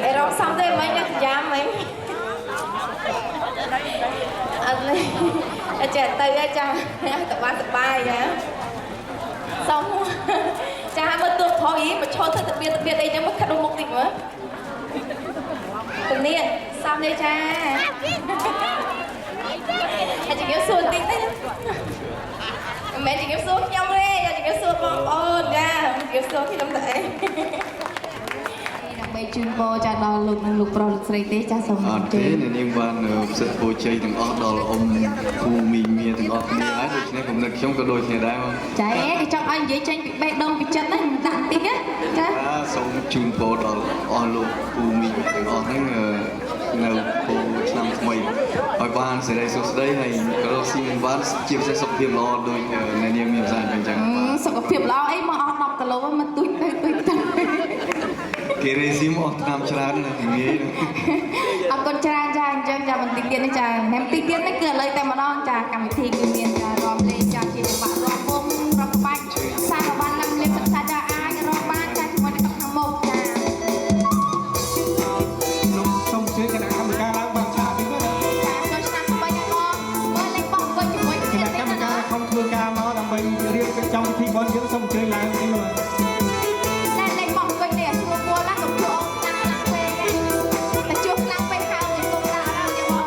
ai rong xong thế mấy nhá dám mấy anh trẻ tây ai cha tập bài vậy xong cha mới tuột phó ý mà cho thật biệt đây nhá mất khát đông một tình nữa từng niên xong đây cha anh chỉ kiếm xuân tí thế mẹ chỉ kiếm xuân nhau đi chỉ kiếm xuân con ôn ra kiếm xuân thì không thể mấy chuyên cô cha đo lục pro lục sấy tế cha sống thế này nhưng bạn sự phô chơi từng ót đo ông phù mì mía từng ót mía ấy được nên cũng được trong cái đôi này đấy không trái thì trong anh dưới tranh bị bê đông bị chân đấy đạn tí á cha sống chuyên phô đo on lục phù mì từng ót những ngầu phô làm mày hỏi bạn sẽ đây số đây này có xin bạn chia sẻ sọc phim lo đôi này niềm niềm dài bên trong sọc phim lo ấy mà ót đọc cả lỗ mà tôi cái rezim ót nam tràn này thì nghe ông con cha cha chân cha mình tiền tiền cha em tiền tiền nó cười lời tay mà non cha cầm thì người miền cha ròm lên cha chỉ bạn ròm bông ròm bạch sao mà ban năm lên thật xa cha ai ròm ban cha chỉ muốn được thằng một cha xong chơi cái nào mình ca lắm bằng cha thì có đấy cha cho sang bay con mới lên bóng với chúng mình cái nào mình ca không thua ca nó làm bay riêng cái trong thi bóng dưỡng xong chơi lại cái mà lên bóng với để thua mua lá cũng thua nặng vềแต่ช่วงนั่งไปหาเงินตรงนั้นเราจะบอก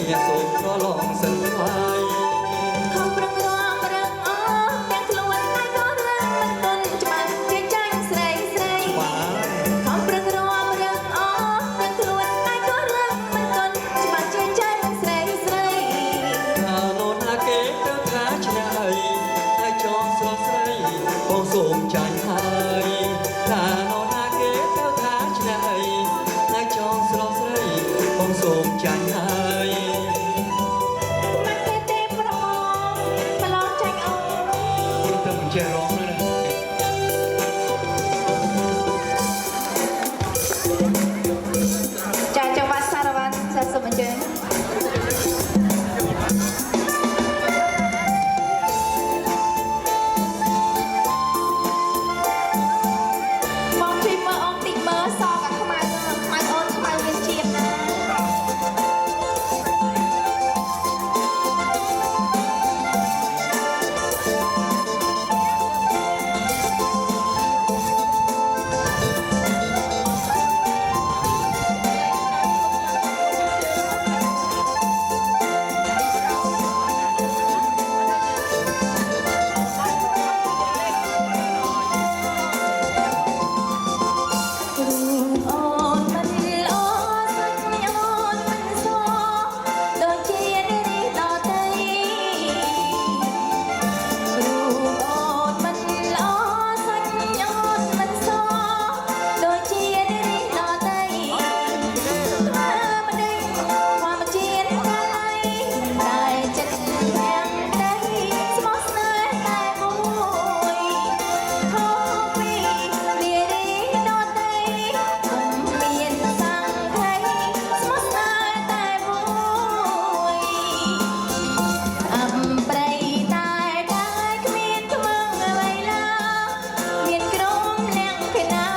សូមប្រឡងសិនថ្លៃ ខំប្រឹងរំរឹងអស់ទាំងខ្លួនតែក៏រឹងមិនទន់ច្បាស់ជាចាញ់ស្រីស្រី បាទ ខំប្រឹងរំរឹងអស់ទាំងខ្លួនតែក៏រឹងមិនទន់ច្បាស់ជាចាញ់ស្រីស្រី ថានោនអាគេត្រូវថាឆ្នះអីហើយចង់ស្រស់ស្រីបងសូមចាញ់ហើយថានោនអាគេត្រូវថាឆ្នះអីហើយចង់ស្រស់ស្រីបងសូមចាញ់ហើយ មិនទេទេប្រមប្រឡងចាញ់អូន ខ្ញុំទៅបញ្ជាក់រងnữa ចាចង្វាក់សារវ៉ាន់ចាសូមអញ្ជើញបងជួយមើលអូនតិចមើលសក់អាខ្មៅអូនខ្មៅមានជាតិណា អូនមិនល្អសាច់អូនមិនសដូចជានារីដទៃរូបអូនមិនល្អសាច់អូនមិនសដូចជានារីដទៃធ្វើមិនដេញความជាតិកាលៃតែចិត្តទាំងដីស្មោះស្នេហ៍តែមួយខុសពីនារីដទៃ មានសង្ឃ័យស្មោះស្នេហ៍តែមួយអំប្រៃតែគ្មានខ្មឹងអ្វីឡើយមានក្រុមលក្ខណៈ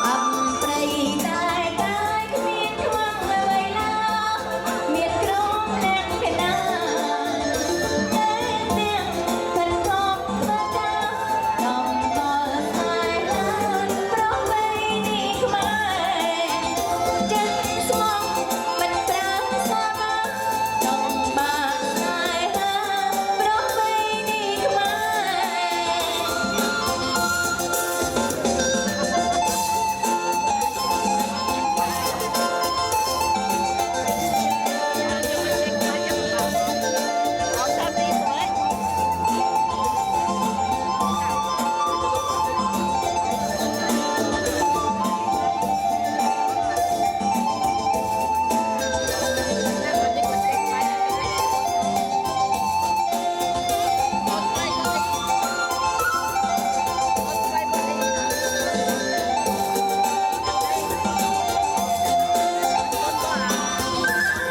អំប្រៃតែគ្មានខ្មឹងអ្វីឡើយមានក្រុមលក្ខណៈតែទាំងកិនគប់បកាដំតល់ស្នេហាប្រវេណីខ្មែរចិត្តស្មោះមិនប្រាំសាមាដំបាក់ស្នេហាប្រវេណីខ្មែរ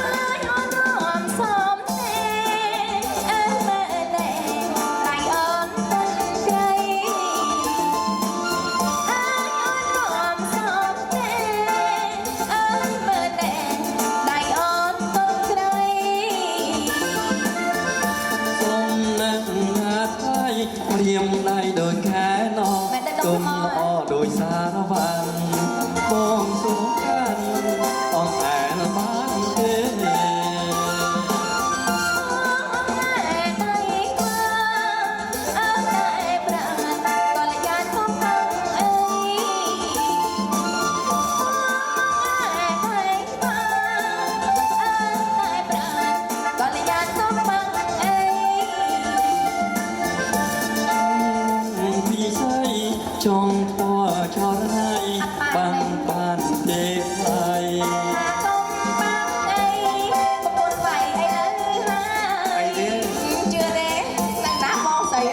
ហើយអូនរួមសំទេអើមើលតែដៃអូនទឹកក្រៃហើយអូនរួមសំទេអើមើលតែដៃអូនទឹកក្រៃ សូមនឹកថាថ្លៃព្រាមដៃដូចខែណោះគុំល្អដូចសារវ៉ាន់បងសូមកាន់អងតែលបានទេ ពីស្អីចង់ធွာចរណៃបានបានទេថ្លៃ ជឿទេតែណាបងស្អី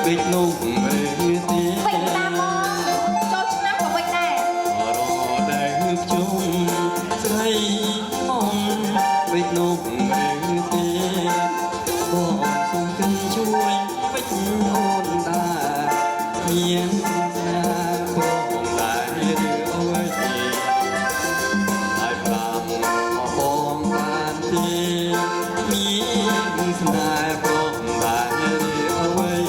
ដូចនោះមើលទៀត វិញតា បងសូមកិនជួយពេជ្រអូនតាមានស្នាព្រមដែរឬអើយហើយប្រាំបងបានទេមានស្នាព្រមដែរឬអើយ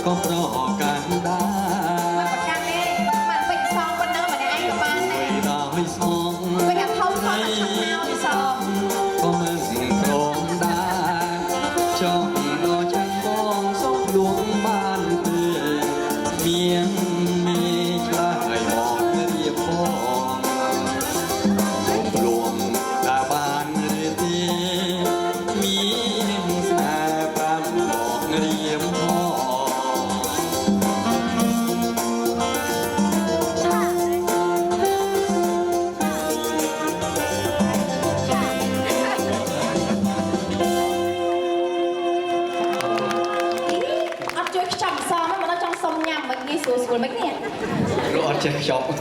ก็เพราะการได้ได้สองก็มันครองได้จ้องรอจังบองสองหลวงบ้านเพื่อเมียงมีชายมองเรียบพ้องสองหลวงตาบ้านเรียตีมีสาปรำบอกเรียบพ้อง ស្រួលមិននេះរត់ចេះខ្ចប់ អ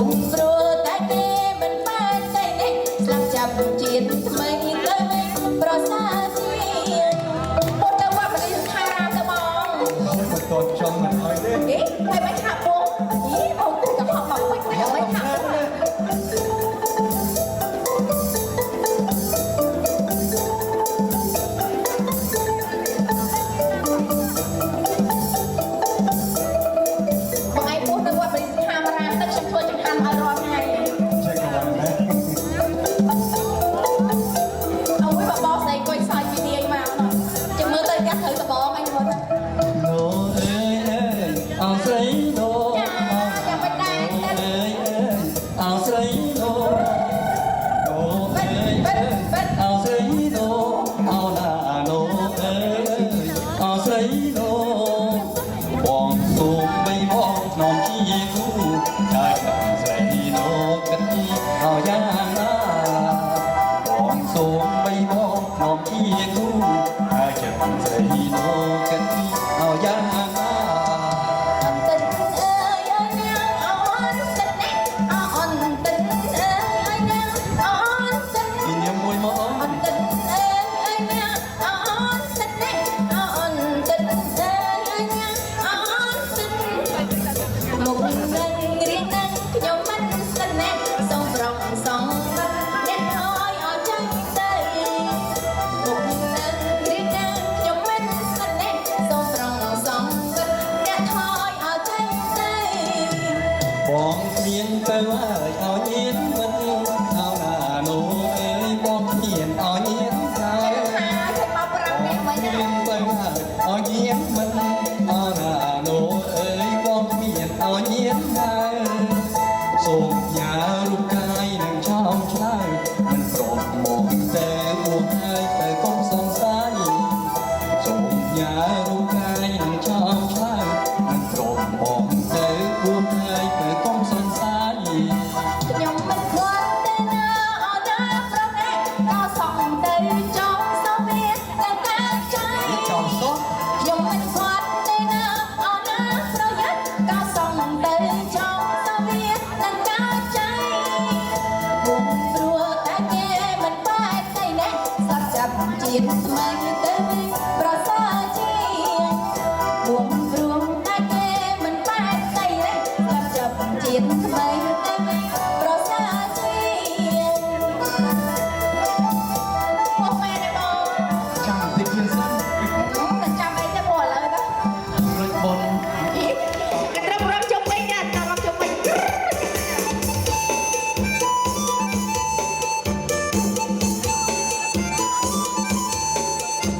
ងព្រោះតែគេមិនបានតែនេះស្លាប់ចាប់ជាតិថ្មីទៅវិញប្រសើរជាងពុទ្ធទៅវត្តបរិខារាមទៅបង មិនតចង់មិនអើយទេ ហេហើយមិនថាបងហេបងទៅកុហកមកវិញមិនថា បងឯងពោះទៅវត្តបរិខារាមទៅខ្ញុំធ្វើចង្ហាន់ឲ្យរាល់ថ្ងៃ ចេះកន្លែងណា អើយបបោស្អីកុយសើចពីនាយមកចាំមើលទៅកាត់ត្រូវដបងអញមក โนเอ้ยเอ้ยเอาใส่โน ចាចាំមិនដែរ เอ้ยเอ้ยเอาใส่โนโนเอ้ยเอ้ยเอาใส่โนเอาหน้าโนเอ้ยเอ้ยเอาใส่โนបងសូមបីបងនំជាគូได้កំใส่โนกันเอาយ៉ាងណាបងសូមបីបងនំជាគូได้កំใส่โนกันเอาយ៉ាងណា អន្តិនអើយអើយនាងអនតិននេះអនតិនអើយអើយនាងអនតិន ពីនាងមួយមក អនតិនអើយអើយនាងអនតិននេះអនតិនអើយអើយនាងអនតិនមុខនឹងរៀងនឹងខ្ញុំមិនស្នេហ៍សូមប្រងសងអ្នកហើយអត់ចាញ់ទៅមុខនឹងរៀងនឹងខ្ញុំមិនស្នេហ៍សូមប្រងសងអ្នកហើយអត់ចាញ់ទៅ បងគ្មានទៅហើយឲ្យញៀនមិនเอาหน้าโนเอ้ยបងគ្មានឲ្យញៀនហើ តែ យ ថាឲ្យមកប្រាំនេះមិន គ្ ទេ មានទៅហើយឲ្យញៀនមិនเอาหน้าโนเอ้ยបងគ្មានឲ្យញៀនហើយសូមយ៉ារូបកាយនឹងឆោមឆ្លើយមិនព្រមមកទៅបួសហើយទៅកុំសង្ស័យសូមយ៉ារូបកាយនឹងឆោមឆ្លើយមិនព្រមមកទៅបួសហើយទៅកុំសង្ស័យ ខ្ញុំមិនគាត់ទេណាអត់ណាប្រណែក៏សងទៅចង់សូវវាតែកាចៃ ចង់សោះ ខ្ញុំមិនគាត់ទេណាអត់ណាប្រយ័ត្នក៏សងទៅចង់សូវវាតែកាចៃមុំព្រោះតែគេមិនបែកតែនេះសត្វចាប់ជាតិថ្មីទៅវិញប្រសើរជាងមុំព្រោះតែគេមិនបែកតែនេះសត្វចាប់ជាតិថ្មីទៅវិញប្រសើរជាងមកមែនទេបង ចាំតិចទៀតសិន តែចាំអីទៅបងឥឡូវទៅ រត់បន កត្រឹមរំជុំវិញចាត្រឹមរំជុំវិញ អ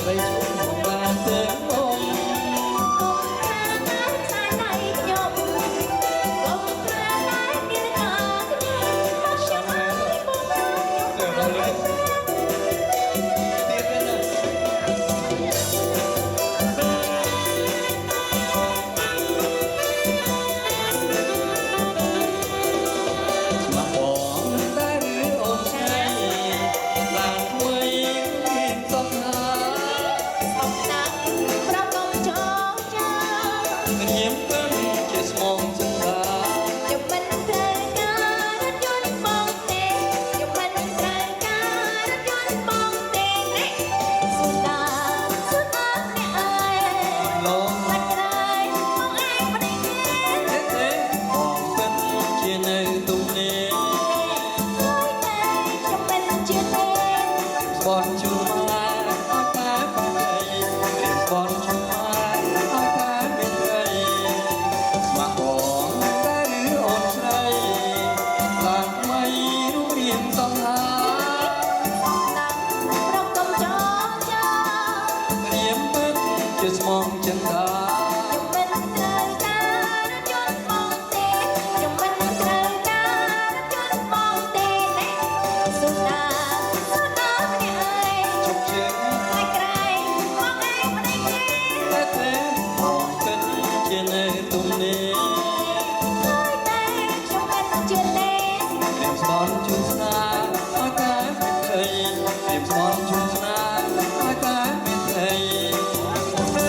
ស្រីជួបបានទេបង Bon chua ai ta phải đây bon chua ai ta biết đây mà còn ta đứa ôn say làng mây núi điềm sông hà điềm bước chưa mong chân ta Hãy subscribe cho kênh Ghiền Mì Gõ để không bỏ lỡ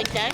ងចែក